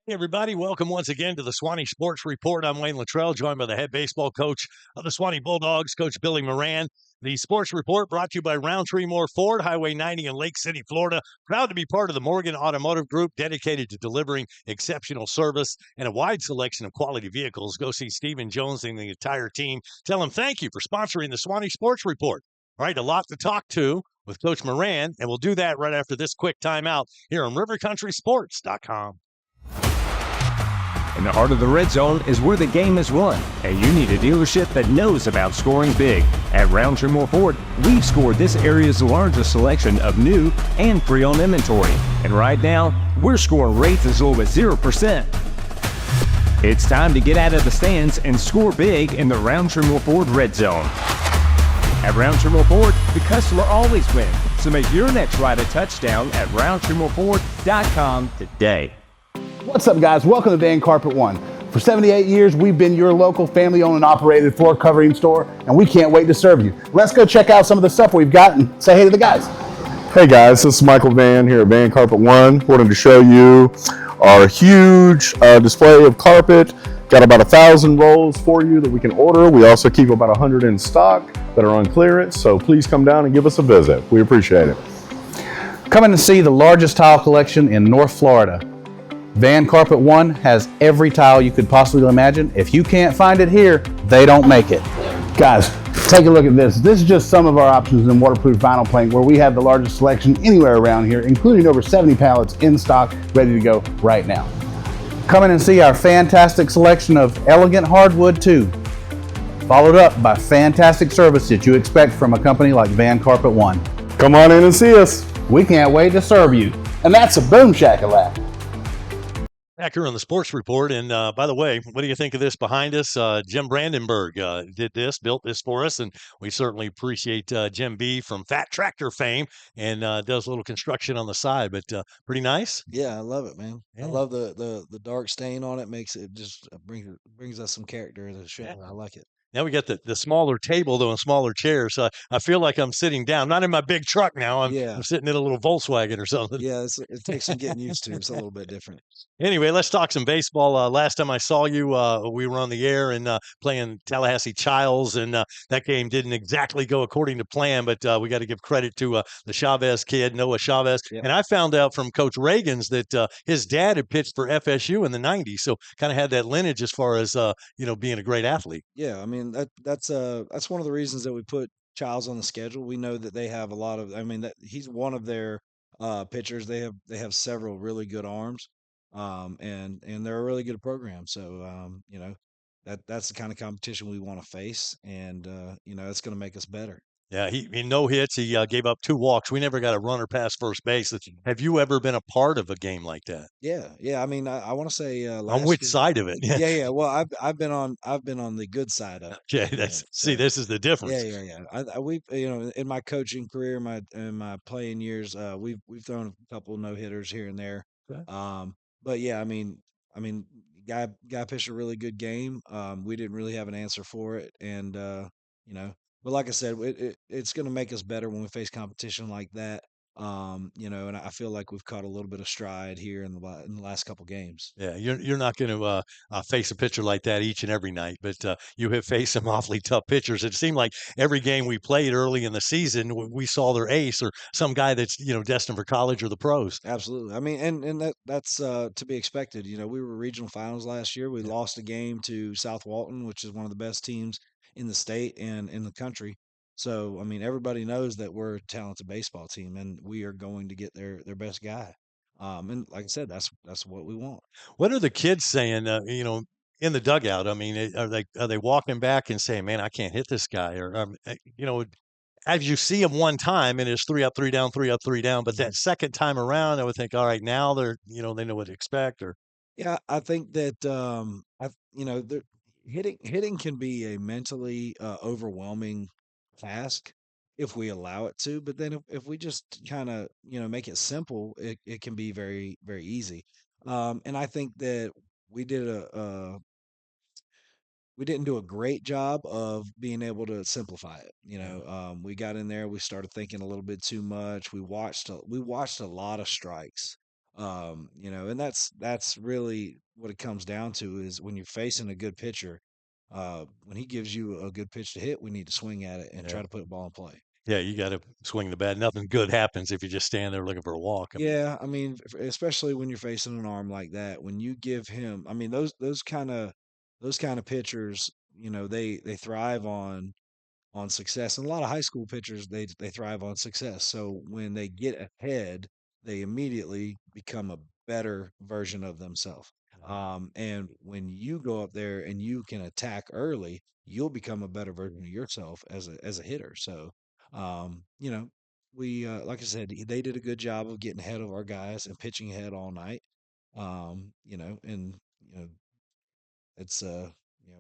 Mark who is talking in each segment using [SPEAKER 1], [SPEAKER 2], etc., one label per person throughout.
[SPEAKER 1] Hey everybody, welcome once again to the Suwannee Sports Report. I'm Wayne Littrell, joined by the head baseball coach of the Suwannee Bulldogs, Coach Billy Moran. The Sports Report brought to you by Roundtree Moore Ford, Highway 90 in Lake City, Florida. Proud to be part of the Morgan Automotive Group, dedicated to delivering exceptional service and a wide selection of quality vehicles. Go see Stephen Jones and the entire team. Tell him thank you for sponsoring the Suwannee Sports Report. All right, a lot to talk to with Coach Moran, and we'll do that right after this quick timeout here on RiverCountrySports.com.
[SPEAKER 2] In the heart of the red zone is where the game is won, and you need a dealership that knows about scoring big. At Roundtree Moore Ford, we've scored this area's largest selection of new and pre-owned inventory. And right now, we're scoring rates as low as 0%. It's time to get out of the stands and score big in the Roundtree Moore Ford red zone. At Roundtree Moore Ford, the customer always wins. So make your next ride a touchdown at RoundtreeMoreFord.com today.
[SPEAKER 3] What's up, guys? Welcome to Van Carpet One. For 78 years, we've been your local family-owned and operated floor covering store, and we can't wait to serve you. Let's go check out some of the stuff we've got and say hey to the guys.
[SPEAKER 4] Hey guys, this is Michael Van here at Van Carpet One. Wanted to show you our huge display of carpet. Got about 1,000 rolls for you that we can order. We also keep about 100 in stock that are on clearance, so please come down and give us a visit. We appreciate it.
[SPEAKER 3] Come in and see the largest tile collection in North Florida. Van Carpet One has every tile you could possibly imagine. If you can't find it here, they don't make it. Guys, take a look at this. This is just some of our options in waterproof vinyl plank, where we have the largest selection anywhere around here, including over 70 pallets in stock, ready to go right now. Come in and see our fantastic selection of elegant hardwood too, followed up by fantastic service that you expect from a company like Van Carpet One.
[SPEAKER 4] Come on in and see us.
[SPEAKER 3] We can't wait to serve you. And that's a boom shakalaka.
[SPEAKER 1] Back here on the Sports Report, and by the way, what do you think of this behind us? Jim Brandenburg built this for us, and we certainly appreciate Jim B from Fat Tractor fame, and does a little construction on the side, but pretty nice.
[SPEAKER 5] Yeah, I love it, man.
[SPEAKER 1] Yeah.
[SPEAKER 5] I love the dark stain on it. Makes it just brings us some character to the show.
[SPEAKER 1] Yeah.
[SPEAKER 5] I like it.
[SPEAKER 1] Now we got the smaller table, though, and smaller chairs, so I feel like I'm sitting down. Not in my big truck now.
[SPEAKER 5] Yeah.
[SPEAKER 1] I'm sitting in a little Volkswagen or something.
[SPEAKER 5] Yeah, it takes some getting used to. It's a little bit different.
[SPEAKER 1] Anyway, let's talk some baseball. Last time I saw you, we were on the air and playing Tallahassee Childs, and that game didn't exactly go according to plan, but we got to give credit to the Chavez kid, Noah Chavez.
[SPEAKER 5] Yep.
[SPEAKER 1] And I found out from Coach Reagan's that his dad had pitched for FSU in the 90s, so kind of had that lineage as far as being a great athlete.
[SPEAKER 5] Yeah, I mean that's one of the reasons that we put Childs on the schedule. We know that they have a lot of. I mean, that he's one of their pitchers. They have several really good arms, and they're a really good program. So that's the kind of competition we want to face, and it's going to make us better.
[SPEAKER 1] Yeah, he no hits. He gave up 2 walks. We never got a runner past first base. Have you ever been a part of a game like that?
[SPEAKER 5] Yeah. I mean, I want to say
[SPEAKER 1] On
[SPEAKER 5] last
[SPEAKER 1] which
[SPEAKER 5] year.
[SPEAKER 1] side of it?
[SPEAKER 5] Yeah. Well, I've been on the good side of it.
[SPEAKER 1] Okay,
[SPEAKER 5] Yeah,
[SPEAKER 1] see,
[SPEAKER 5] so
[SPEAKER 1] this is the difference.
[SPEAKER 5] yeah. We in my coaching career, my playing years, we've thrown a couple no hitters here and there.
[SPEAKER 1] Okay.
[SPEAKER 5] But yeah, I mean, guy pitched a really good game. We didn't really have an answer for it, and but like I said, it's going to make us better when we face competition like that. And I feel like we've caught a little bit of stride here in the last couple games.
[SPEAKER 1] Yeah, you're not going to face a pitcher like that each and every night, but you have faced some awfully tough pitchers. It seemed like every game we played early in the season, we saw their ace or some guy that's destined for college or the pros.
[SPEAKER 5] Absolutely. I mean, and that's to be expected. We were regional finals last year. We lost a game to South Walton, which is one of the best teams in the state and in the country. So, I mean, everybody knows that we're a talented baseball team, and we are going to get their best guy. And like I said, that's what we want.
[SPEAKER 1] What are the kids saying? In the dugout. I mean, are they walking back and saying, "Man, I can't hit this guy," or as you see him one time and it's 3 up, 3 down, 3 up, 3 down, but that second time around, I would think, all right, now they know what to expect. Or
[SPEAKER 5] Yeah, I think that the hitting can be a mentally overwhelming task if we allow it to. But then if we just kind of make it simple, it can be very very easy. And I think that we did we didn't do a great job of being able to simplify it. We got in there, we started thinking a little bit too much. We watched a lot of strikes. And that's really what it comes down to is when you're facing a good pitcher, when he gives you a good pitch to hit, we need to swing at it and
[SPEAKER 1] Yeah.
[SPEAKER 5] try to put the ball in play.
[SPEAKER 1] Yeah, you got to swing the bat. Nothing good happens if you just stand there looking for a walk.
[SPEAKER 5] Yeah, I mean, especially when you're facing an arm like that, when you give him, I mean, those kind of pitchers, they thrive on success. And a lot of high school pitchers, they thrive on success. So when they get ahead, they immediately become a better version of themselves. And when you go up there and you can attack early, you'll become a better version of yourself as a hitter. So, um, you know, we like I said, they did a good job of getting ahead of our guys and pitching ahead all night. And it's it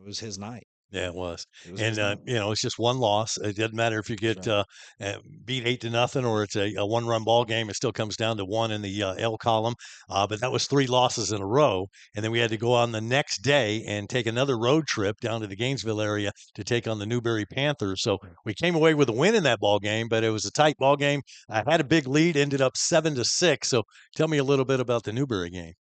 [SPEAKER 5] was his night.
[SPEAKER 1] Yeah, it was.
[SPEAKER 5] It was
[SPEAKER 1] And,
[SPEAKER 5] his night.
[SPEAKER 1] it's just one loss. It doesn't matter if you
[SPEAKER 5] That's
[SPEAKER 1] get
[SPEAKER 5] right.
[SPEAKER 1] beat 8-0 or it's a one-run ball game. It still comes down to one in the L column. But that was three losses in a row. And then we had to go on the next day and take another road trip down to the Gainesville area to take on the Newberry Panthers. So we came away with a win in that ball game, but it was a tight ball game. I had a big lead, ended up 7-6. So tell me a little bit about the Newberry game.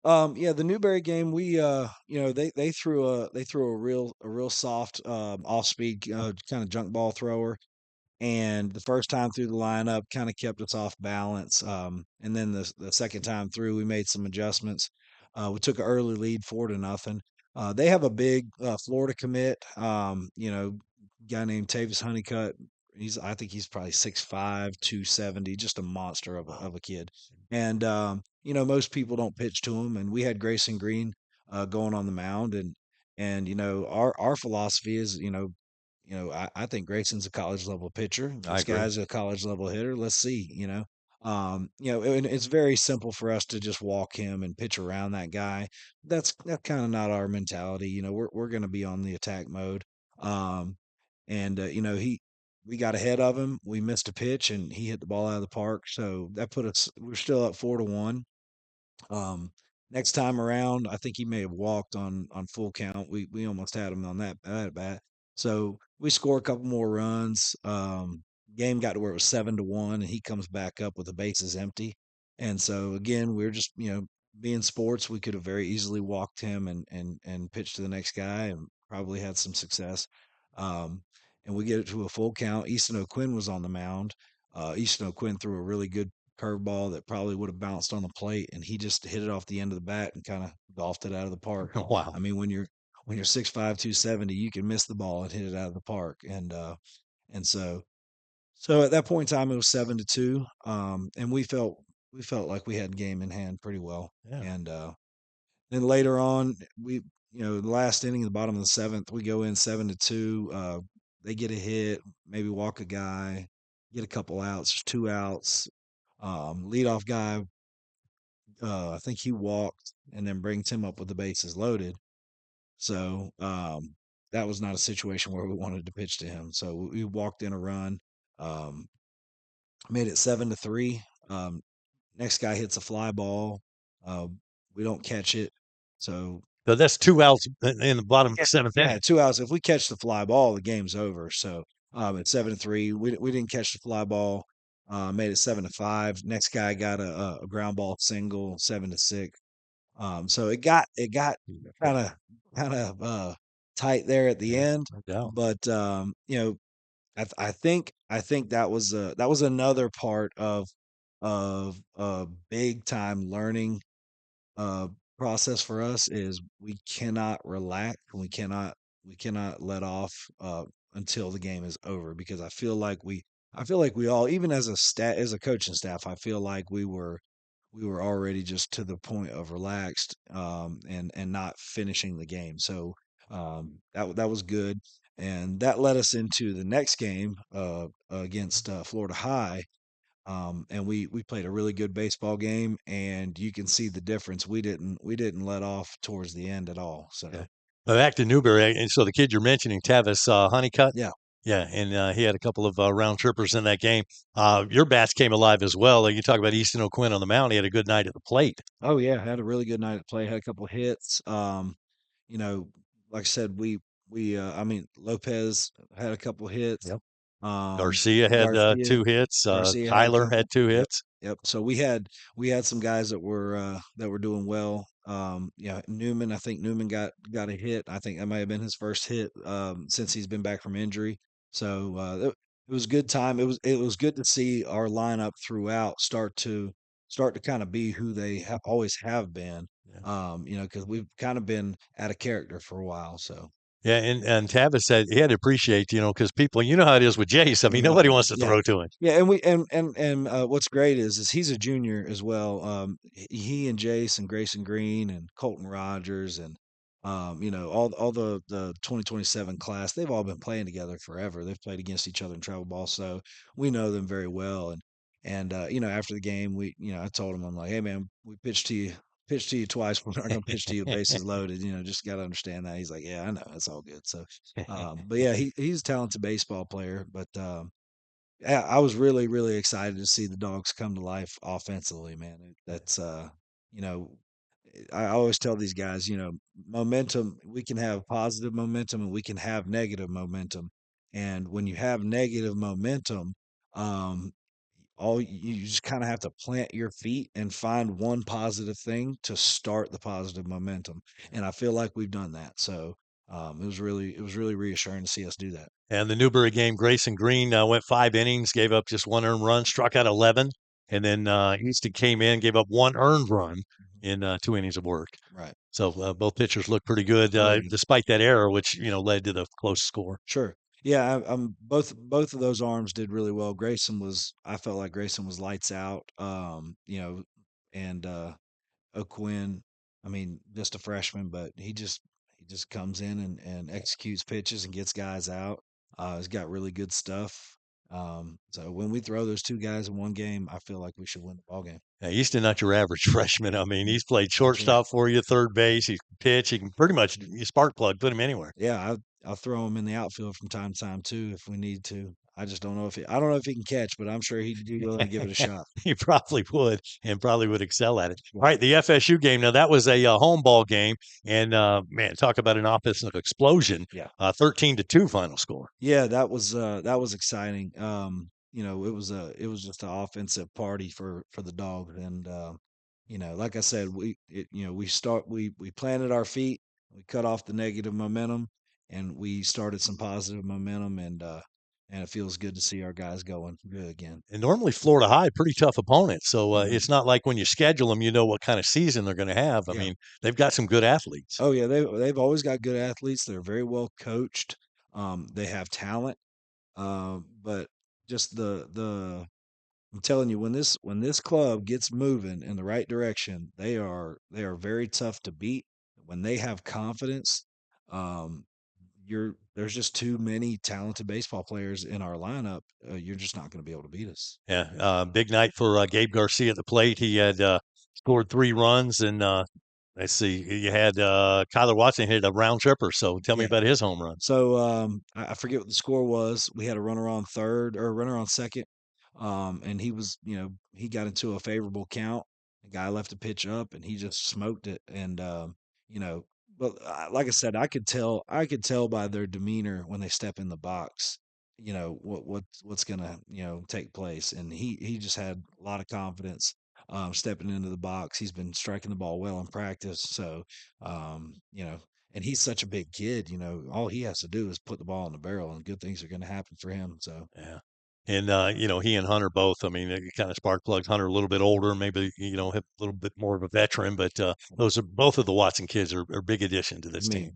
[SPEAKER 5] Yeah, the Newberry game, they threw a real soft off speed kind of junk ball thrower, and the first time through the lineup kind of kept us off balance. And then the second time through, we made some adjustments. We took an early lead 4-0. They have a big Florida commit. Guy named Tavis Honeycutt. I think he's probably 6'5", 270, just a monster of a kid. And most people don't pitch to him. And we had Grayson Green going on the mound, and our philosophy is I think Grayson's a college level pitcher.
[SPEAKER 1] I
[SPEAKER 5] This
[SPEAKER 1] agree.
[SPEAKER 5] guy's a college level hitter. Let's see. And it's very simple for us to just walk him and pitch around that guy. That's kind of not our mentality. We're going to be on the attack mode. Um, and we got ahead of him. We missed a pitch, and he hit the ball out of the park. So that put us. We're still up 4-1. Um, Next time around, I think he may have walked on full count. We almost had him on that at bat. So we score a couple more runs. Game got to where it was 7-1, and he comes back up with the bases empty. And so again, we're just being sports, we could have very easily walked him and pitched to the next guy and probably had some success. Um, and we get it to a full count. Easton O'Quinn was on the mound. Easton O'Quinn threw a really good curveball that probably would have bounced on the plate, and he just hit it off the end of the bat and kind of golfed it out of the park.
[SPEAKER 1] Wow.
[SPEAKER 5] I mean, when you're 6'5", 270, you can miss the ball and hit it out of the park. And so at that point in time, it was 7-2, and we felt like we had game in hand pretty well.
[SPEAKER 1] Yeah.
[SPEAKER 5] And then later on, the last inning, the bottom of the seventh, we go in 7-2. They get a hit, maybe walk a guy, get a couple outs, there's 2 outs. Leadoff guy, I think he walked and then brings him up with the bases loaded. So that was not a situation where we wanted to pitch to him. So we walked in a run, um, made it 7-3. Next guy hits a fly ball. Uh, we don't catch it. So
[SPEAKER 1] So that's 2 outs in the bottom of the seventh
[SPEAKER 5] yeah,
[SPEAKER 1] inning.
[SPEAKER 5] 2 outs. If we catch the fly ball, the game's over. So at 7-3, we didn't catch the fly ball. Made it 7-5. Next guy got a ground ball single, 7-6. So it got kind of tight there at the
[SPEAKER 1] Yeah,
[SPEAKER 5] end,
[SPEAKER 1] no doubt.
[SPEAKER 5] but I think that was another part of a big time learning uh, process for us is we cannot relax. We cannot let off until the game is over because I feel like we all, even as a coaching staff, I feel like we were already just to the point of relaxed and not finishing the game. So that was good, and that led us into the next game against Florida High. And we played a really good baseball game, and you can see the difference. We didn't let off towards the end at all. So
[SPEAKER 1] Yeah. But back to Newberry, and so the kid you're mentioning, Tavis Honeycutt.
[SPEAKER 5] yeah.
[SPEAKER 1] Yeah, and he had a couple of round trippers in that game. Your bats came alive as well. You talk about Easton O'Quinn on the mound. He had a good night at the plate.
[SPEAKER 5] Oh yeah, had a really good night at play. Had a couple hits. You know, like I said, we I mean Lopez had a couple hits.
[SPEAKER 1] Yep. Garcia had
[SPEAKER 5] Garcia,
[SPEAKER 1] 2 hits.
[SPEAKER 5] Garcia had a
[SPEAKER 1] Tyler
[SPEAKER 5] couple.
[SPEAKER 1] had 2 hits.
[SPEAKER 5] Yep. So we had some guys that were doing well. Newman. I think Newman got a hit. I think that might have been his first hit since he's been back from injury. So it was a good time. It was good to see our lineup throughout start to kind of be who they always have been.
[SPEAKER 1] Yeah.
[SPEAKER 5] Because we've kind of been out of character for a while. So
[SPEAKER 1] Yeah, and Tavis said he had to appreciate, because people, how it is with Jace. I mean,
[SPEAKER 5] yeah,
[SPEAKER 1] nobody wants to
[SPEAKER 5] yeah.
[SPEAKER 1] throw to him.
[SPEAKER 5] Yeah, and we and what's great is he's a junior as well. He and Jace and Grayson Green and Colton Rogers and all the 2027 class, they've all been playing together forever. They've played against each other in travel ball, so we know them very well. And after the game, I told him, I'm like, hey man, we pitched to you twice. We're not going to pitch to you bases loaded. Just got to understand that. He's like, yeah, I know, it's all good. So, but yeah, he's a talented baseball player, but. Yeah, I was really, really excited to see the dogs come to life offensively, man. That's you know, I always tell these guys, momentum, we can have positive momentum and we can have negative momentum. And when you have negative momentum, um, all you just kind of have to plant your feet and find one positive thing to start the positive momentum. And I feel like we've done that. So it was really reassuring to see us do that.
[SPEAKER 1] And the Newberry game, Grayson Green went 5 innings, gave up just 1 earned run, struck out 11. And then Houston came in, gave up 1 earned run
[SPEAKER 5] Mhm.
[SPEAKER 1] in 2 innings of work.
[SPEAKER 5] Right.
[SPEAKER 1] So both pitchers looked pretty good,
[SPEAKER 5] Really good.
[SPEAKER 1] despite that error, which led to the close score.
[SPEAKER 5] Sure. Yeah, both of those arms did really well. I felt like Grayson was lights out. And O'Quinn, I mean, just a freshman, but he just comes in and executes pitches and gets guys out. He's got really good stuff. So when we throw those two guys in one game, I feel like we should win the ball game.
[SPEAKER 1] Yeah, he's still not your average freshman. I mean, he's played
[SPEAKER 5] That's right.
[SPEAKER 1] shortstop for you, third base. He can pitch. He can pretty much you spark plug, put him anywhere.
[SPEAKER 5] Yeah, I'll throw him in the outfield from time to time too if we need to. I don't know if he can catch, but I'm sure he'd be willing to give it a shot.
[SPEAKER 1] He probably would and probably would excel at it. All right, the FSU game. Now, that was a home ball game. And, man, talk about an offensive explosion.
[SPEAKER 5] Yeah.
[SPEAKER 1] 13-2 final score.
[SPEAKER 5] Yeah, that was exciting. It was just an offensive party for the Dogs, and like I said, we planted our feet, we cut off the negative momentum, and we started some positive momentum, and it feels good to see our guys going good again.
[SPEAKER 1] And normally Florida High, pretty tough opponent. So
[SPEAKER 5] Mhm.
[SPEAKER 1] it's not like when you schedule them, you know what kind of season they're going to have. I
[SPEAKER 5] Yeah.
[SPEAKER 1] mean, they've got some good athletes.
[SPEAKER 5] Oh yeah, they've always got good athletes. They're very well coached. They have talent, but just the I'm telling you, when this club gets moving in the right direction, they are very tough to beat. When they have confidence, um, there's just too many talented baseball players in our lineup. You're just not going to be able to beat us.
[SPEAKER 1] Yeah, big night for Gabe Garcia at the plate. He had scored 3 runs, and let's see, you had Kyler Watson hit a round tripper. So tell me
[SPEAKER 5] Yeah.
[SPEAKER 1] about his home run.
[SPEAKER 5] So I forget what the score was. We had a runner on third or a runner on second. And he got into a favorable count. The guy left a pitch up and he just smoked it. And, you know, but like I said, I could tell by their demeanor when they step in the box, what's going to, take place. And he just had a lot of confidence, stepping into the box. He's been striking the ball well in practice. So, um, you know, and he's such a big kid, all he has to do is put the ball in the barrel and good things are going to happen for him. So,
[SPEAKER 1] Yeah. And, he and Hunter both, I mean, kind of spark plugged. Hunter a little bit older, maybe, a little bit more of a veteran, but those are both of the Watson kids are big addition to
[SPEAKER 5] I
[SPEAKER 1] this
[SPEAKER 5] mean,
[SPEAKER 1] team.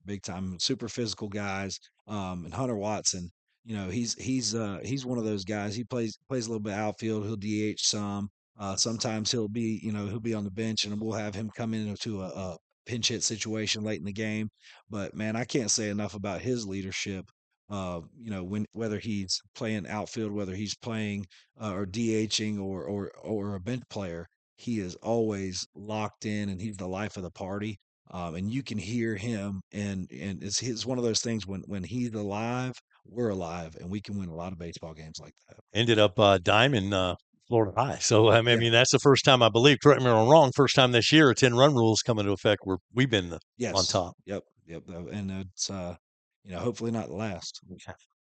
[SPEAKER 5] big time, super physical guys. And Hunter Watson, he's one of those guys. He plays a little bit outfield. He'll DH some. Sometimes he'll be on the bench, and we'll have him come into a pinch hit situation late in the game. But man, I can't say enough about his leadership. Whether he's playing outfield, whether he's playing or DHing or a bench player, he is always locked in, and he's the life of the party. And you can hear him, and it's one of those things when he's alive, we're alive, and we can win a lot of baseball games like that.
[SPEAKER 1] Ended up diming Florida High. So, I
[SPEAKER 5] Yeah.
[SPEAKER 1] mean, that's the first time, I believe, correct me if I'm wrong, first time this year a 10-run rules come into effect where we've been on
[SPEAKER 5] Yes.
[SPEAKER 1] top.
[SPEAKER 5] Yep. Yep. And it's hopefully not the last.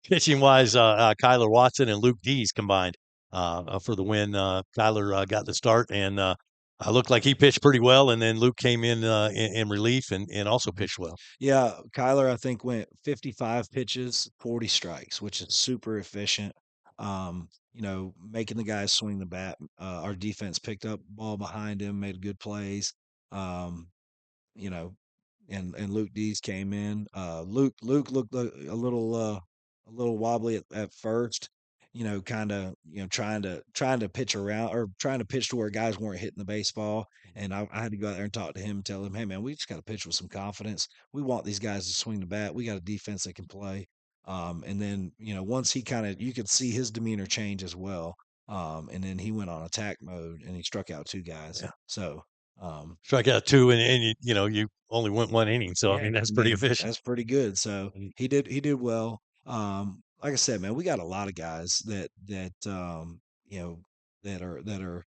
[SPEAKER 1] Pitching wise, Kyler Watson and Luke Dees combined for the win. Kyler got the start and looked like he pitched pretty well, and then Luke came in relief and also pitched well.
[SPEAKER 5] Yeah, Kyler, I think went 55 pitches, 40 strikes, which is super efficient. Making the guys swing the bat. Our defense picked up ball behind him, made good plays. Um, you know, and Luke Dees came in. Luke looked a little wobbly at first. Kind of trying to pitch around or trying to pitch to where guys weren't hitting the baseball. And I had to go out there and talk to him and tell him, hey man, we just got to pitch with some confidence. We want these guys to swing the bat. We got a defense that can play. And then once he you could see his demeanor change as well. And then he went on attack mode and he struck out two guys.
[SPEAKER 1] Yeah.
[SPEAKER 5] So
[SPEAKER 1] Strike out two, and you only went one inning, so I mean that's pretty efficient.
[SPEAKER 5] that's pretty good. So he did well. Like I said, man, we got a lot of guys you know that are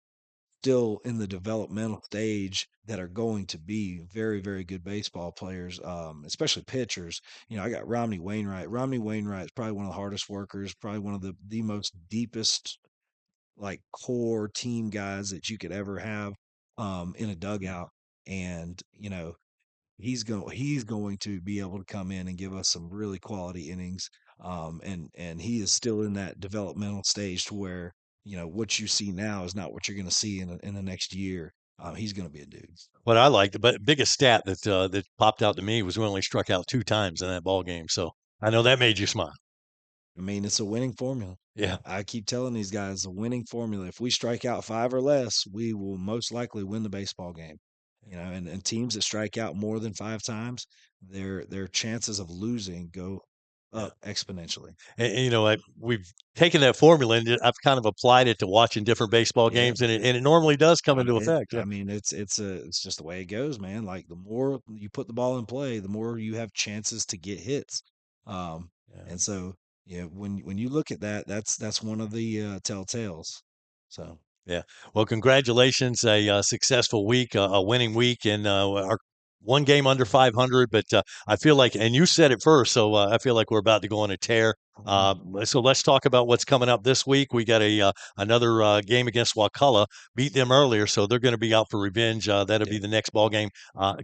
[SPEAKER 5] still in the developmental stage that are going to be very, very good baseball players, especially pitchers. I got Romney Wainwright. Romney Wainwright is probably one of the hardest workers, probably one of the most deepest like core team guys that you could ever have in a dugout. And he's going to be able to come in and give us some really quality innings. And he is still in that developmental stage to where what you see now is not what you're going to see in the next year. He's going to be a dude.
[SPEAKER 1] What I liked, but biggest stat that popped out to me was we only struck out 2 times in that ball game. So I know that made you smile.
[SPEAKER 5] I mean, it's a winning formula.
[SPEAKER 1] Yeah.
[SPEAKER 5] I keep telling these guys a winning formula. If we strike out five or less, we will most likely win the baseball game. And teams that strike out more than five times, their chances of losing go
[SPEAKER 1] Yeah.
[SPEAKER 5] up exponentially.
[SPEAKER 1] And we've taken that formula and I've kind of applied it to watching different baseball
[SPEAKER 5] Yeah.
[SPEAKER 1] games, and it normally does come into
[SPEAKER 5] It,
[SPEAKER 1] effect. Yeah.
[SPEAKER 5] I mean, it's just the way it goes, man. Like the more you put the ball in play, the more you have chances to get hits. Um,
[SPEAKER 1] Yeah.
[SPEAKER 5] and so when you look at that, that's one of the telltales. So
[SPEAKER 1] Yeah. Well, congratulations. A successful week, a winning week, and our one game under 500. But I feel like, and you said it first, so I feel like we're about to go on a tear. So let's talk about what's coming up this week. We got another game against Wakulla. Beat them earlier, so they're going to be out for revenge. That'll be the next ball game.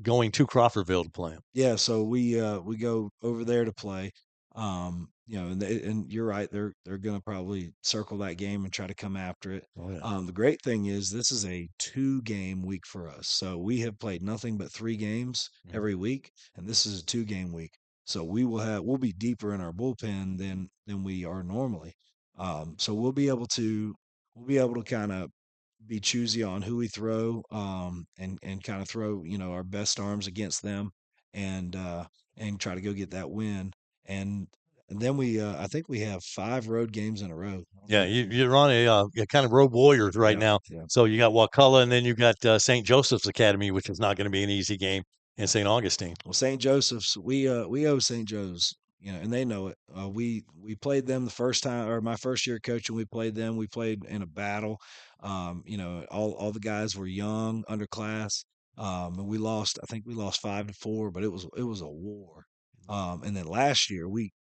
[SPEAKER 1] Going to Crawfordville to play them.
[SPEAKER 5] yeah, so we go over there to play. And you're right, they're going to probably circle that game and try to come after it.
[SPEAKER 1] Oh, yeah.
[SPEAKER 5] The great thing is this is a 2-game week for us. So we have played nothing but 3 games every week, and this is a 2-game week. So we'll be deeper in our bullpen than we are normally. So we'll be able to kind of be choosy on who we throw, and kind of throw our best arms against them, and try to go get that win. And then I think we have 5 road games in a row.
[SPEAKER 1] Yeah, you're on a kind of road warriors right
[SPEAKER 5] Yeah,
[SPEAKER 1] now.
[SPEAKER 5] yeah.
[SPEAKER 1] So you got Wakulla, and then you got St. Joseph's Academy, which is not going to be an easy game, and St. Augustine.
[SPEAKER 5] Well, St. Joseph's, we owe St. Joe's, and they know it. We played them the first time, or my first year coaching. We played them. We played in a battle. All the guys were young, underclass, and we lost. I think we lost 5-4, but it was a war. And then last year we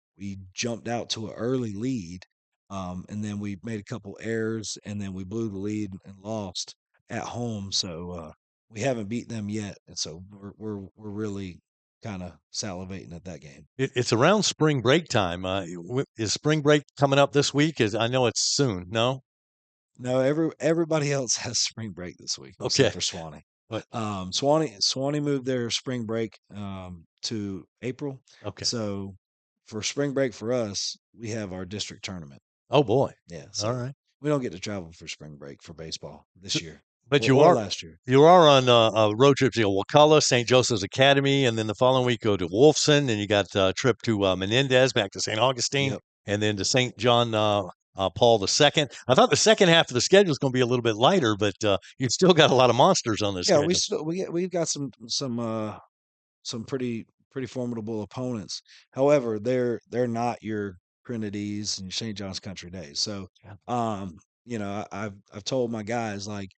[SPEAKER 5] jumped out to an early lead, and then we made a couple errors, and then we blew the lead and lost at home. So we haven't beat them yet, and so we're really kind of salivating at that game.
[SPEAKER 1] It's around spring break time. Is spring break coming up this week? I know it's soon. No.
[SPEAKER 5] No, everybody else has spring break this week
[SPEAKER 1] Okay.
[SPEAKER 5] except for Suwannee.
[SPEAKER 1] But
[SPEAKER 5] Suwannee moved their spring break to April.
[SPEAKER 1] okay.
[SPEAKER 5] So for spring break for us, we have our district tournament.
[SPEAKER 1] Oh boy.
[SPEAKER 5] Yeah. So
[SPEAKER 1] All right.
[SPEAKER 5] we don't get to travel for spring break for baseball this year.
[SPEAKER 1] But
[SPEAKER 5] or last year.
[SPEAKER 1] you are on road trips. Wakulla, St. Joseph's Academy, and then the following week go to Wolfson, and you got a trip to Menendez, back to St. Augustine,
[SPEAKER 5] Yep.
[SPEAKER 1] and then to St. John Paul II. I thought the second half of the schedule is going to be a little bit lighter, but you've still got a lot of monsters on this.
[SPEAKER 5] Yeah,
[SPEAKER 1] schedule.
[SPEAKER 5] we've got some pretty formidable opponents. However, they're not your Trinities and St. John's Country Days. So, I've told my guys, like,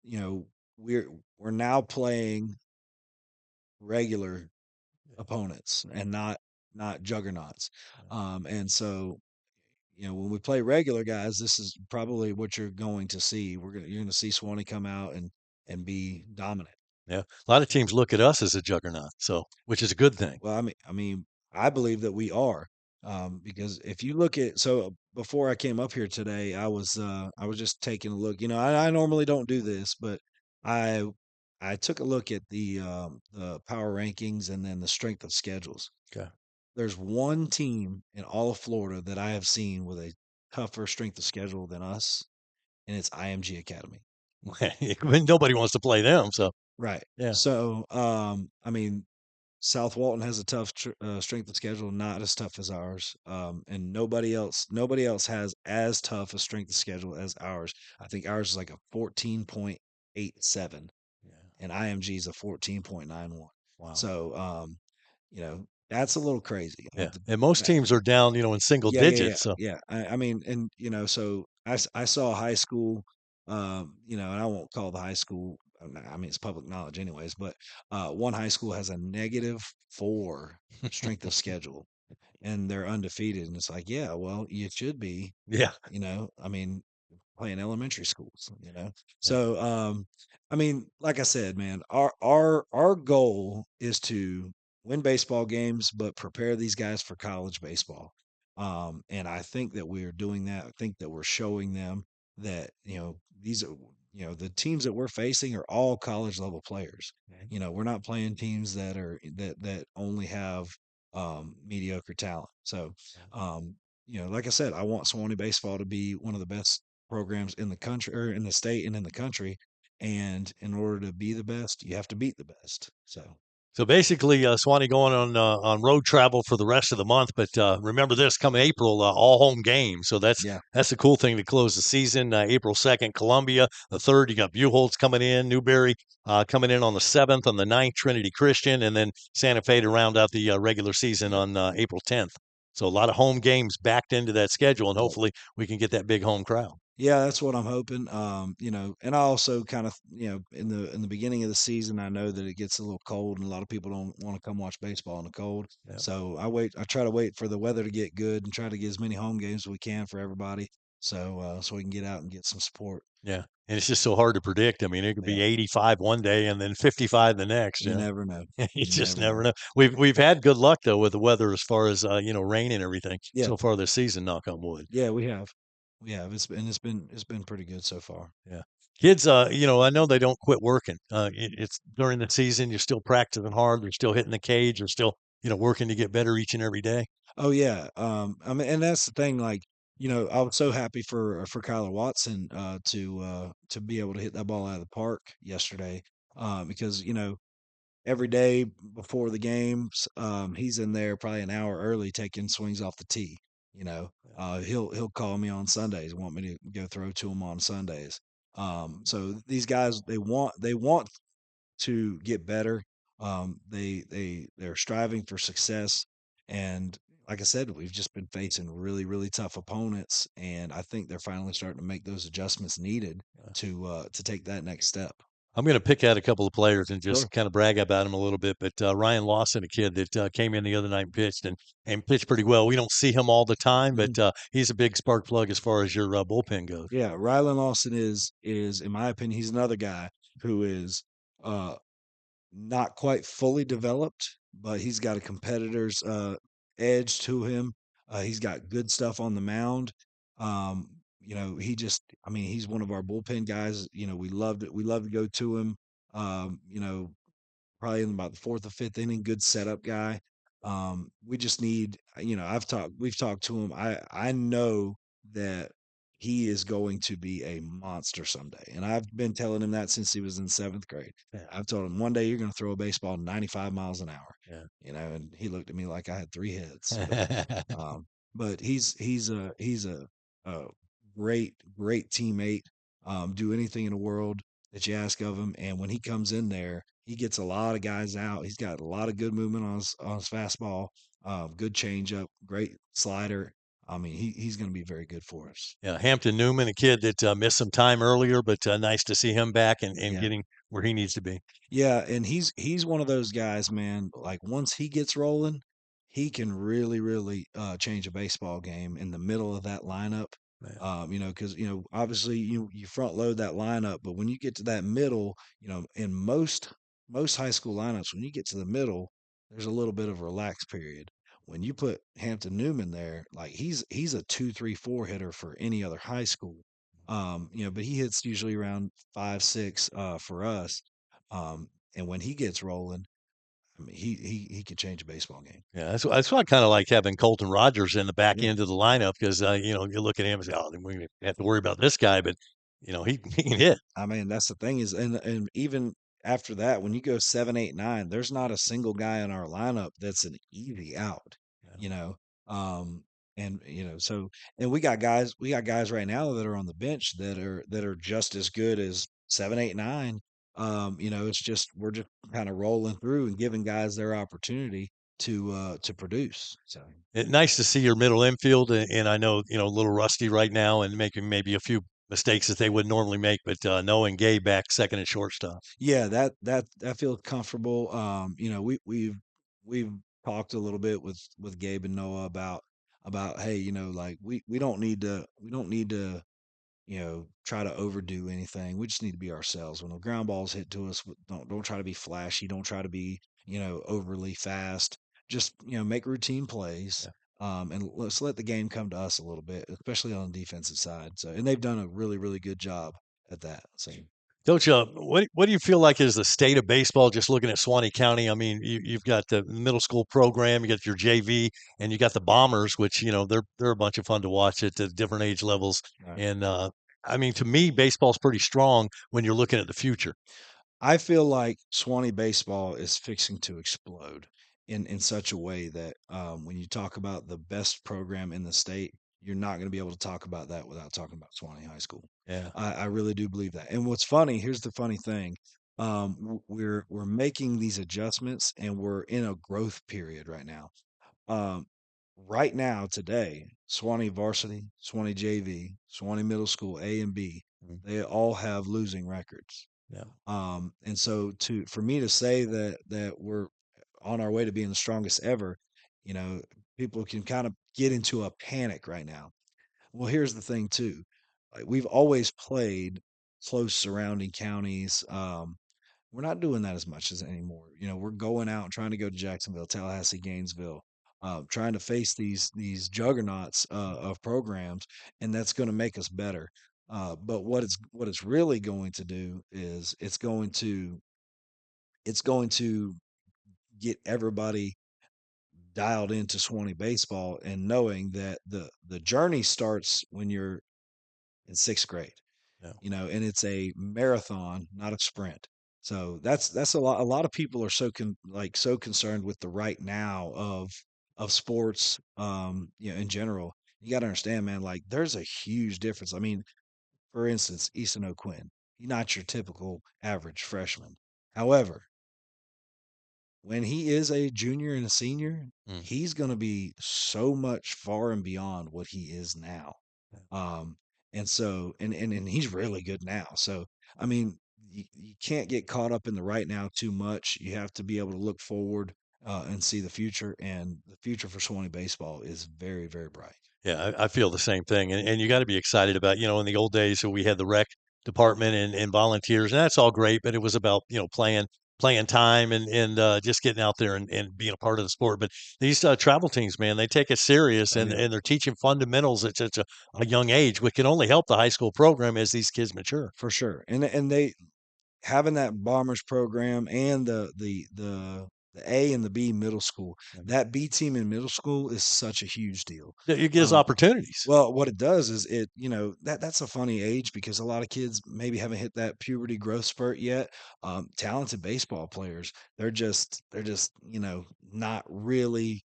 [SPEAKER 5] you know, we're now playing regular opponents and not juggernauts. And so, when we play regular guys, this is probably what you're going to see. You're going to see Suwannee come out and be dominant.
[SPEAKER 1] Yeah, a lot of teams look at us as a juggernaut, so which is a good thing.
[SPEAKER 5] Well, I believe that we are, because if you look at before I came up here today, I was just taking a look. I normally don't do this, but I I took a look at the power rankings and then the strength of schedules.
[SPEAKER 1] Okay.
[SPEAKER 5] There's one team in all of Florida that I have seen with a tougher strength of schedule than us, and it's IMG Academy.
[SPEAKER 1] Nobody wants to play them, so
[SPEAKER 5] Right.
[SPEAKER 1] yeah.
[SPEAKER 5] So, South Walton has a tough strength of schedule, not as tough as ours. And nobody else has as tough a strength of schedule as ours. I think ours is like a 14.87,
[SPEAKER 1] Yeah.
[SPEAKER 5] and IMG is a 14.91.
[SPEAKER 1] Wow.
[SPEAKER 5] So, that's a little crazy.
[SPEAKER 1] Yeah, and most teams are down, in single
[SPEAKER 5] Yeah, yeah, yeah,
[SPEAKER 1] digits, so
[SPEAKER 5] yeah. And so I saw a high school, and I won't call the high school. It's public knowledge, anyways. But one high school has a -4 strength of schedule, and they're undefeated. And it's like, yeah, well, you should be.
[SPEAKER 1] yeah.
[SPEAKER 5] Playing elementary schools.
[SPEAKER 1] Yeah.
[SPEAKER 5] So, like I said, man, our goal is to win baseball games, but prepare these guys for college baseball. And I think that we are doing that. I think that we're showing them that, these are, the teams that we're facing are all college level players. We're not playing teams that only have mediocre talent. So, like I said, I want Suwannee baseball to be one of the best programs in the country, or in the state and in the country. And in order to be the best, you have to beat the best.
[SPEAKER 1] So basically, Swanee going on road travel for the rest of the month. But remember this: coming April, all home games. So
[SPEAKER 5] Yeah.
[SPEAKER 1] that's the cool thing to close the season. April 2nd, Columbia. The 3rd, you got Buchholz coming in, Newberry coming in on the 7th, on the 9th, Trinity Christian, and then Santa Fe to round out the regular season on April 10th. So a lot of home games backed into that schedule, and hopefully we can get that big home crowd.
[SPEAKER 5] Yeah, that's what I'm hoping. And I also kind of, in the beginning of the season, I know that it gets a little cold and a lot of people don't want to come watch baseball in the cold.
[SPEAKER 1] Yeah.
[SPEAKER 5] So I try to wait for the weather to get good and try to get as many home games as we can for everybody. So we can get out and get some support.
[SPEAKER 1] Yeah. And it's just so hard to predict. I mean, it could be
[SPEAKER 5] Yeah.
[SPEAKER 1] 85 one day and then 55 the next.
[SPEAKER 5] You never know.
[SPEAKER 1] You
[SPEAKER 5] You
[SPEAKER 1] just
[SPEAKER 5] never
[SPEAKER 1] never
[SPEAKER 5] know.
[SPEAKER 1] know. We've had good luck though with the weather as far as rain and everything
[SPEAKER 5] Yeah.
[SPEAKER 1] so far this season. Knock on wood.
[SPEAKER 5] Yeah, we have. We have. It's been pretty good so far.
[SPEAKER 1] Yeah, kids. I know they don't quit working. It's during the season. You're still practicing hard. They're still hitting the cage. They're still working to get better each and every day.
[SPEAKER 5] Oh yeah. And that's the thing. Like, I was so happy for Kyler Watson to be able to hit that ball out of the park yesterday. Because every day before the games, he's in there probably an hour early taking swings off the tee. He'll call me on Sundays and want me to go throw to him on Sundays. So these guys, they want to get better. They're striving for success, and like I said, we've just been facing really really tough opponents, and I think they're finally starting to make those adjustments needed to take that next step.
[SPEAKER 1] I'm going to pick out a couple of players and
[SPEAKER 5] Sure.
[SPEAKER 1] just kind of brag about him a little bit. But Ryan Lawson, a kid that came in the other night and pitched and pitched pretty well. We don't see him all the time, but he's a big spark plug as far as your bullpen goes.
[SPEAKER 5] Yeah, Rylan Lawson is in my opinion, he's another guy who is uh not quite fully developed, but he's got a competitor's edge to him. He's got good stuff on the mound. He's one of our bullpen guys. We love to go to him. Probably in about the 4th or 5th inning, good setup guy. We just need, we've talked to him. I know that he is going to be a monster someday. And I've been telling him that since he was in 7th grade.
[SPEAKER 1] Yeah.
[SPEAKER 5] I've told him one day you're going to throw a baseball 95 miles an hour.
[SPEAKER 1] Yeah.
[SPEAKER 5] And he looked at me like I had 3 heads. But he's a great teammate. Do anything in the world that you ask of him. And when he comes in there, he gets a lot of guys out. He's got a lot of good movement on his fastball, good changeup, great slider. He's going to be very good for us.
[SPEAKER 1] Yeah, Hampton Newman, a kid that missed some time earlier, but nice to see him back and
[SPEAKER 5] Yeah.
[SPEAKER 1] getting where he needs to be.
[SPEAKER 5] Yeah, and he's one of those guys, man. Like once he gets rolling, he can really, really change a baseball game in the middle of that lineup.
[SPEAKER 1] Man.
[SPEAKER 5] Because obviously you front load that lineup, but when you get to that middle, in most high school lineups, when you get to the middle, there's a little bit of a relaxed period. When you put Hampton Newman there, like he's a 2, 3, 4 hitter for any other high school. But he hits usually around 5, 6 for us. And when he gets rolling, I mean, he could change a baseball game.
[SPEAKER 1] Yeah, that's why I kind of like having Colton Rogers in the back
[SPEAKER 5] Yeah.
[SPEAKER 1] end of the lineup because you look at him and say, oh, we don't have to worry about this guy, but he can hit.
[SPEAKER 5] I mean, that's the thing is, and even after that, when you go 7, 8, 9, there's not a single guy in our lineup that's an easy out.
[SPEAKER 1] Yeah.
[SPEAKER 5] You know, um, and so and we got guys right now that are on the bench that are just as good as 7, 8, 9. It's just we're just kind of rolling through and giving guys their opportunity to produce. So
[SPEAKER 1] Nice to see your middle infield, and I know a little rusty right now and making maybe a few mistakes that they would normally make, but knowing Gabe back second and shortstop.
[SPEAKER 5] yeah, that feels comfortable. We've talked a little bit with Gabe and Noah about hey, like we don't need to try to overdo anything. We just need to be ourselves. When the ground balls hit to us, don't try to be flashy. Don't try to be overly fast. Just make routine plays.
[SPEAKER 1] Yeah.
[SPEAKER 5] And let's let the game come to us a little bit, especially on the defensive side. So, and they've done a really, really good job at that. So,
[SPEAKER 1] Don't you? What do you feel like is the state of baseball? Just looking at Suwannee County, I mean, you've got the middle school program, you got your JV, and you got the Bombers, which they're a bunch of fun to watch at the different age levels.
[SPEAKER 5] right.
[SPEAKER 1] And I mean, to me, baseball's pretty strong when you're looking at the future.
[SPEAKER 5] I feel like Swanee baseball is fixing to explode in such a way that when you talk about the best program in the state, you're not going to be able to talk about that without talking about Swanee High School.
[SPEAKER 1] Yeah,
[SPEAKER 5] I really do believe that. And what's funny, here's the funny thing. We're making these adjustments and we're in a growth period right now. Um, right now, today, Swanee Varsity, Swanee JV, Swanee Middle School A and B,
[SPEAKER 1] mhm,
[SPEAKER 5] they all have losing records.
[SPEAKER 1] yeah,
[SPEAKER 5] And so for me to say that we're on our way to being the strongest ever, you know, people can kind of get into a panic right now. Well, here's the thing too. Like we've always played close surrounding counties. We're not doing that as much as anymore. We're going out and trying to go to Jacksonville, Tallahassee, Gainesville, trying to face these juggernauts of programs, and that's going to make us better. But what it's really going to do is it's going to get everybody dialed into Swanee baseball and knowing that the journey starts when you're in sixth grade,
[SPEAKER 1] yeah.
[SPEAKER 5] and it's a marathon, not a sprint. So that's a lot. A lot of people are so concerned with the right now of sports, in general. You got to understand, man. Like there's a huge difference. I mean, for instance, Easton O'Quinn, he's not your typical average freshman. However, when he is a junior and a senior,
[SPEAKER 1] Mm,
[SPEAKER 5] he's going to be so much far and beyond what he is now.
[SPEAKER 1] yeah.
[SPEAKER 5] Um, and so, and he's really good now. So, I mean, you can't get caught up in the right now too much. You have to be able to look forward and see the future. And the future for Swanee baseball is very, very bright.
[SPEAKER 1] Yeah, I feel the same thing, and you got to be excited about. In the old days, so we had the rec department and volunteers, and that's all great, but it was about playing time and just getting out there and being a part of the sport. But these travel teams, man, they take it serious,
[SPEAKER 5] Oh
[SPEAKER 1] and
[SPEAKER 5] yeah,
[SPEAKER 1] and they're teaching fundamentals at such a young age, which can only help the high school program as these kids mature.
[SPEAKER 5] for sure. And they having that Bombers program and the A and the B middle school, that B team in middle school is such a huge deal.
[SPEAKER 1] Yeah, it gives
[SPEAKER 5] Um,
[SPEAKER 1] opportunities.
[SPEAKER 5] well, what it does is that's a funny age because a lot of kids maybe haven't hit that puberty growth spurt yet. Talented baseball players, they're just not really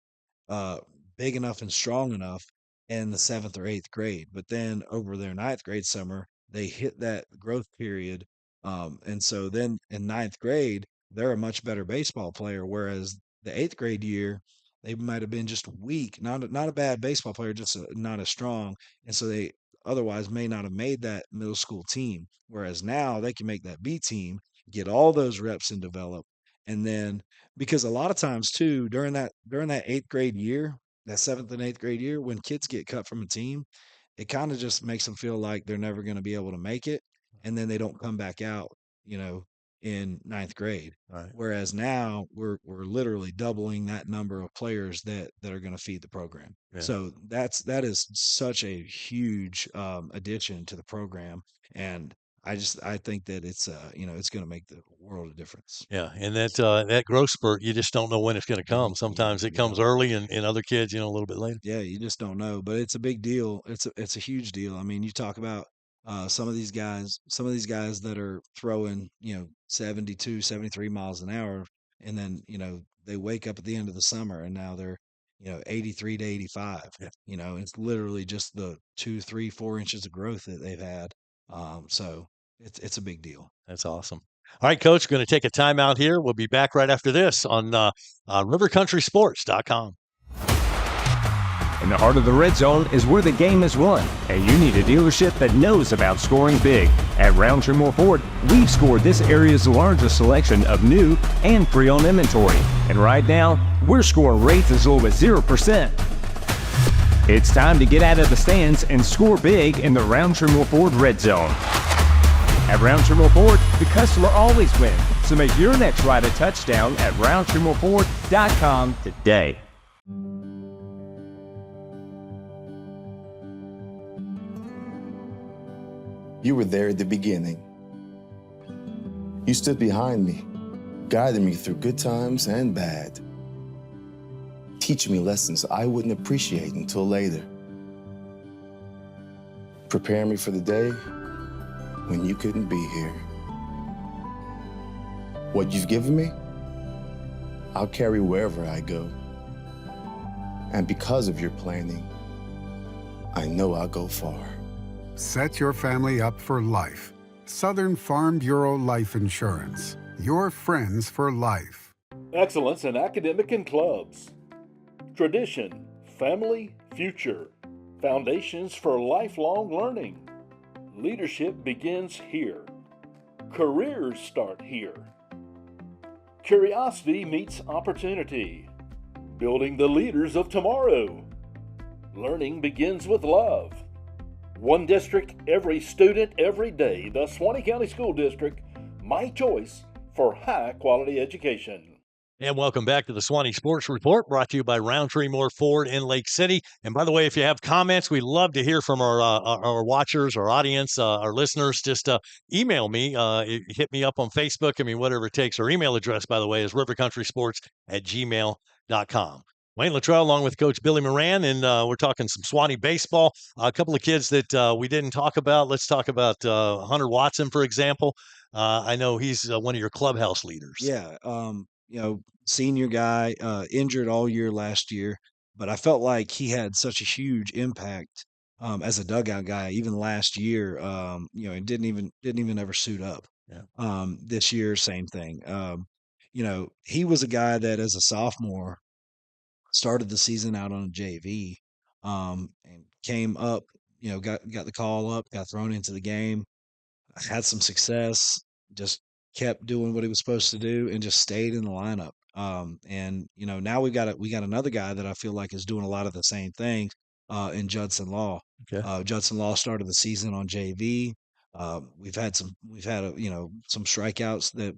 [SPEAKER 5] uh, big enough and strong enough in the seventh or eighth grade. But then over their ninth grade summer, they hit that growth period. And so then in ninth grade, they're a much better baseball player. Whereas the eighth grade year, they might have been just weak, not a bad baseball player, just not as strong. And so they otherwise may not have made that middle school team. Whereas now they can make that B team, get all those reps and develop. And then because a lot of times too during that eighth grade year, that seventh and eighth grade year, when kids get cut from a team, it kind of just makes them feel like they're never going to be able to make it, and then they don't come back out, in ninth grade.
[SPEAKER 1] Right.
[SPEAKER 5] Whereas now we're literally doubling that number of players that are going to feed the program.
[SPEAKER 1] Yeah.
[SPEAKER 5] So that is such a huge addition to the program, and I think that it's going to make the world of difference.
[SPEAKER 1] Yeah, and that growth spurt, you just don't know when it's going to come. Sometimes it comes early, and other kids, a little bit later.
[SPEAKER 5] Yeah, you just don't know, but it's a big deal. It's a huge deal. I mean, you talk about some of these guys that are throwing, 72, 73 miles an hour, and then, they wake up at the end of the summer and now they're, 83 to 85.
[SPEAKER 1] Yeah.
[SPEAKER 5] It's literally just the 2, 3, 4 inches of growth that they've had. So it's a big deal.
[SPEAKER 1] That's awesome. All right, Coach, going to take a timeout here. We'll be back right after this on rivercountrysports.com.
[SPEAKER 2] In the heart of the red zone is where the game is won, and you need a dealership that knows about scoring big. At Roundtree Moore Ford, we've scored this area's largest selection of new and pre-owned inventory. And right now, we're scoring rates as low as 0%. It's time to get out of the stands and score big in the Roundtree Moore Ford red zone. At Roundtree Moore Ford, the customer always wins. So make your next ride a touchdown at RoundtreeMoreFord.com today.
[SPEAKER 6] You were there at the beginning. You stood behind me, guiding me through good times and bad, teaching me lessons I wouldn't appreciate until later, preparing me for the day when you couldn't be here. What you've given me, I'll carry wherever I go. And because of your planning, I know I'll go far.
[SPEAKER 7] Set your family up for life. Southern Farm Bureau Life Insurance. Your friends for life.
[SPEAKER 8] Excellence in academic and clubs. Tradition, family, future. Foundations for lifelong learning. Leadership begins here. Careers start here. Curiosity meets opportunity. Building the leaders of tomorrow. Learning begins with love. One district, every student, every day. The Suwannee County School District, my choice for high-quality education.
[SPEAKER 1] And welcome back to the Suwannee Sports Report, brought to you by Roundtree Moore Ford in Lake City. And by the way, if you have comments, we love to hear from our watchers, our audience, our listeners. Just email me, hit me up on Facebook. I mean, whatever it takes. Our email address, by the way, is rivercountrysports@gmail.com. Wayne Littrell along with Coach Billy Moran, and we're talking some Suwannee baseball. A couple of kids that we didn't talk about. Let's talk about Hunter Watson, for example. I know he's one of your clubhouse leaders.
[SPEAKER 5] Yeah, senior guy, injured all year last year, but I felt like he had such a huge impact as a dugout guy, even last year. And didn't even ever suit up.
[SPEAKER 1] Yeah.
[SPEAKER 5] This year, same thing. He was a guy that as a sophomore started the season out on a JV, and came up, got the call up, got thrown into the game, had some success, just kept doing what he was supposed to do, and just stayed in the lineup. And now we got another guy that I feel like is doing a lot of the same things in Judson Law.
[SPEAKER 1] Okay.
[SPEAKER 5] Judson Law started the season on JV. We've had some strikeouts that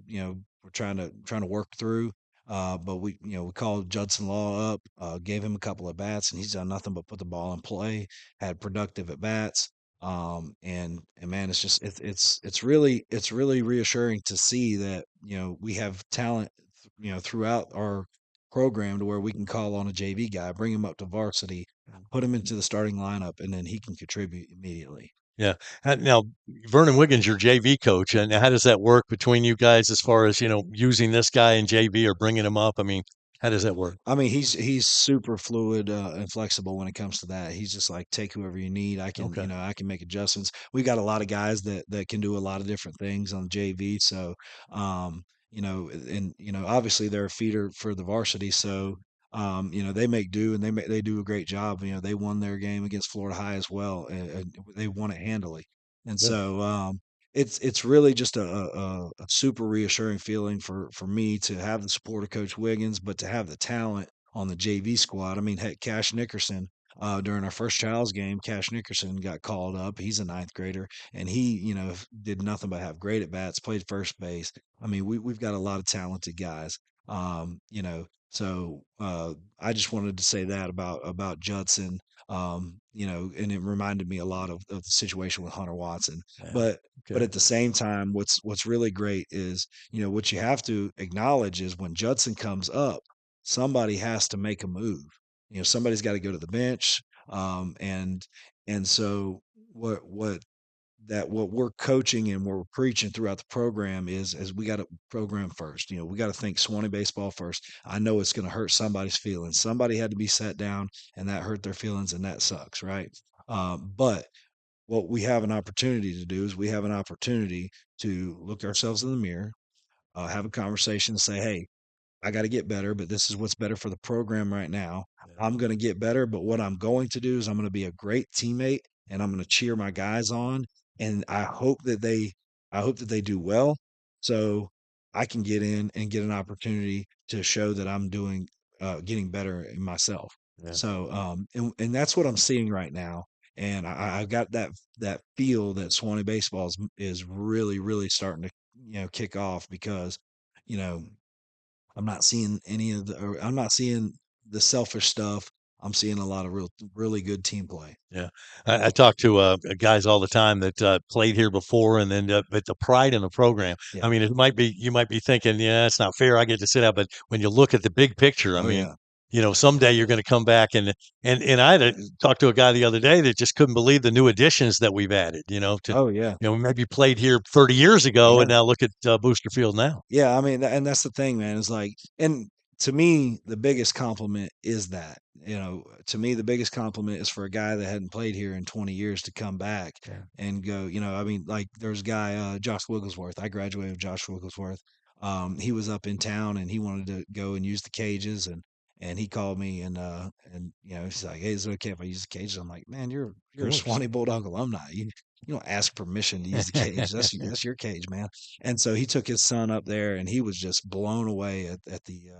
[SPEAKER 5] we're trying to work through. But we called Judson Law up, gave him a couple of bats, and he's done nothing but put the ball in play. Had productive at bats. And man, it's really reassuring to see that we have talent throughout our program to where we can call on a JV guy, bring him up to varsity, put him into the starting lineup, and then he can contribute immediately.
[SPEAKER 1] Yeah. Now, Vernon Wiggins, your JV coach, and how does that work between you guys as far as using this guy in JV or bringing him up? I mean, how does that work?
[SPEAKER 5] I mean, he's super fluid and flexible when it comes to that. He's just like, take whoever you need. I can,
[SPEAKER 1] Okay.
[SPEAKER 5] I can make adjustments. We got a lot of guys that can do a lot of different things on JV. So, and obviously they're a feeder for the varsity. So, they make do, and they do a great job. They won their game against Florida High as well, and they won it handily. And
[SPEAKER 1] Good.
[SPEAKER 5] so, it's really just a super reassuring feeling for me to have the support of Coach Wiggins, but to have the talent on the JV squad. I mean, heck, Cash Nickerson, during our first Child's game, Cash Nickerson got called up. He's a ninth grader, and he, did nothing but have great at bats, played first base. I mean, we've got a lot of talented guys. So I just wanted to say that about Judson. And it reminded me a lot of the situation with Hunter Watson.
[SPEAKER 1] Yeah.
[SPEAKER 5] But at the same time, what's really great is, what you have to acknowledge is when Judson comes up, somebody has to make a move. Somebody's got to go to the bench. And so what we're coaching and what we're preaching throughout the program is we got to program first. We got to think Suwannee baseball first. I know it's going to hurt somebody's feelings. Somebody had to be sat down and that hurt their feelings, and that sucks, right? But what we have an opportunity to do is we have an opportunity to look ourselves in the mirror, have a conversation, and say, hey, I got to get better, but this is what's better for the program right now. I'm going to get better, but what I'm going to do is I'm going to be a great teammate, and I'm going to cheer my guys on, and I hope that they do well, so I can get in and get an opportunity to show that I'm getting better in myself.
[SPEAKER 1] Yeah.
[SPEAKER 5] So and that's what I'm seeing right now, and I've got that feel that Suwannee baseball is really, really starting to kick off, because you know I'm not seeing I'm not seeing the selfish stuff. I'm seeing a lot of really good team play.
[SPEAKER 1] Yeah. I talk to guys all the time that played here before, and then but the pride in the program.
[SPEAKER 5] Yeah.
[SPEAKER 1] I mean, you might be thinking, yeah, it's not fair. I get to sit out, but when you look at the big picture, I
[SPEAKER 5] Oh
[SPEAKER 1] mean,
[SPEAKER 5] yeah.
[SPEAKER 1] someday you're going to come back and I had talked to a guy the other day that just couldn't believe the new additions that we've added.
[SPEAKER 5] Oh yeah.
[SPEAKER 1] We maybe played here 30 years ago,
[SPEAKER 5] Yeah.
[SPEAKER 1] and now look at Booster Field now.
[SPEAKER 5] Yeah, I mean, and that's the thing, man. It's like, and to me, the biggest compliment is that, to me, the biggest compliment is for a guy that hadn't played here in 20 years to come back and go, I mean, like there's a guy, Josh Wigglesworth. I graduated with Josh Wigglesworth. He was up in town and he wanted to go and use the cages, and he called me and he's like, hey, is it okay if I use the cages? I'm like, man, you're a Swanee Bulldog alumni. You don't ask permission to use the cage. That's your cage, man. And so he took his son up there, and he was just blown away at the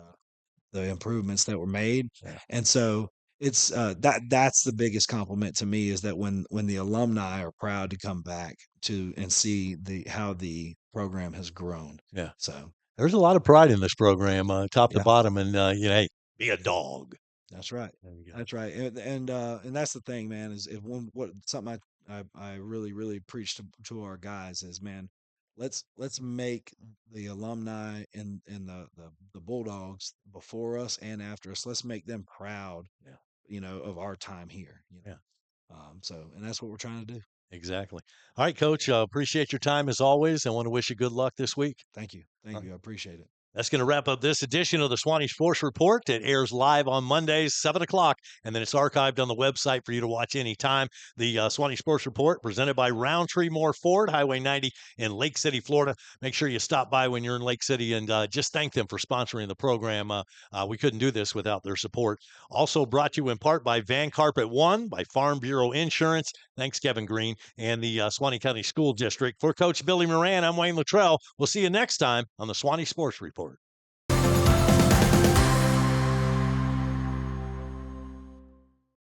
[SPEAKER 5] improvements that were made.
[SPEAKER 1] Yeah.
[SPEAKER 5] And so it's that's the biggest compliment to me, is that when the alumni are proud to come back to and see how the program has grown.
[SPEAKER 1] Yeah.
[SPEAKER 5] So
[SPEAKER 1] There's a lot of pride in this program, top to
[SPEAKER 5] Yeah.
[SPEAKER 1] bottom, and hey, be a dog.
[SPEAKER 5] that's right.
[SPEAKER 1] There you go.
[SPEAKER 5] That's right. And that's the thing, man, is something I really, really preach to our guys is, man, let's make the alumni and the Bulldogs before us and after us. Let's make them proud, of our time here.
[SPEAKER 1] Yeah.
[SPEAKER 5] And that's what we're trying to do.
[SPEAKER 1] Exactly. All right, Coach. Appreciate your time as always. I want to wish you good luck this week.
[SPEAKER 5] Thank you. Thank you. I appreciate it.
[SPEAKER 1] That's going to wrap up this edition of the Suwannee Sports Report. It airs live on Mondays, 7 o'clock, and then it's archived on the website for you to watch anytime. The Suwannee Sports Report, presented by Roundtree Moore Ford, Highway 90 in Lake City, Florida. Make sure you stop by when you're in Lake City and just thank them for sponsoring the program. We couldn't do this without their support. Also brought to you in part by Van Carpet One, by Farm Bureau Insurance. Thanks, Kevin Green, and the Suwannee County School District. For Coach Billy Moran, I'm Wayne Littrell. We'll see you next time on the Suwannee Sports Report.